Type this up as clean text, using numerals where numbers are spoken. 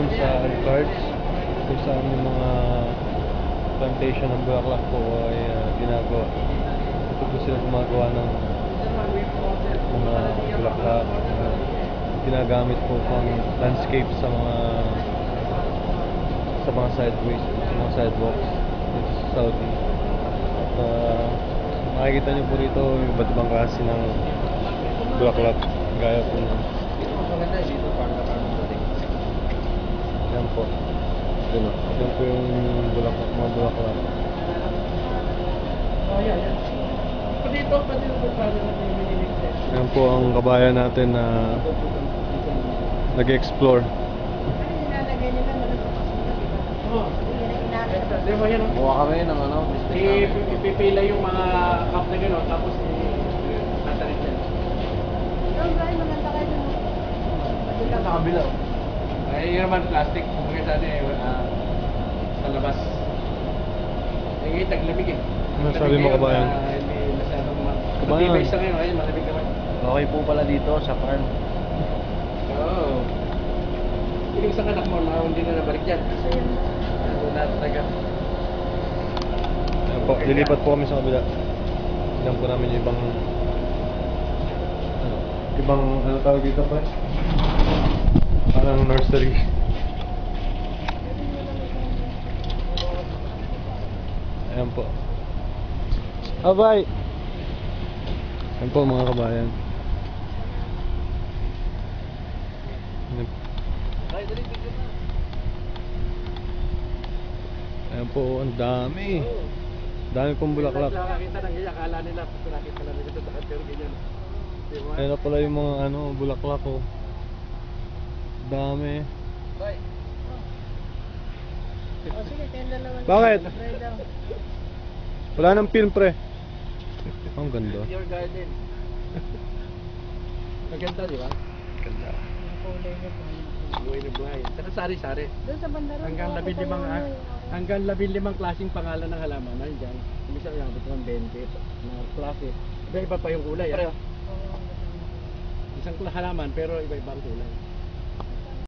farm sa Alcards, kung saan yung mga plantation ng bulaklak po ay ginagawa. Ito po sila gumagawa ng mga bulaklak, ginagamit po pang landscape sa mga sideways, sa mga sidewalks dito sa Saudi. At makikita nyo po rito yung iba't ibang klase ng bulaklak, gaya po ng yan po. Yan po yung bulaklak, mga bulaklak. Yan po ang kabayan natin na nag-explore. Buha kami ng ipipila yung mga cup na gano'n, tapos tatarik yan. Sa kabila. Ay, yun naman plastic, kumbaga sa atin sa labas. Ay, taglamig eh. Ano sabi mo, kabayan? Hindi masyadong Kabayan. matibay sa ngayon, ay malamig naman. Okay po pala dito sa farm. Oo. Yung isang anak mo na hindi na nabalik dyan. Ano na talaga. Yan po, lilipat po kami sa kabila. Tignan po namin yung ibang ano tawag dito pa? Parang nursery. Ayan po. Abay! Ayan po mga kabayan. Ayan po, ang dami. Dami pong bulaklak. Nakakita ng ganyan, akala nila, nakita lang nila sa pero ganyan. Ayan na pala yung mga bulaklak ko. Dami. Sige, kaya dalawa. Bakit? Try daw. Wala nang film pre. Ang ganda. Your garden. Maganda, di ba? Ganda. Ang kulay niya po. Buhay na buhay. Saka sari-sari. Doon sa bandara. Hanggang 15 klaseng pangalan ng halaman na dyan. Minsan yung abot ng 20 na klase. Iba-iba pa yung kulay. Isang halaman pero iba-iba ang kulay.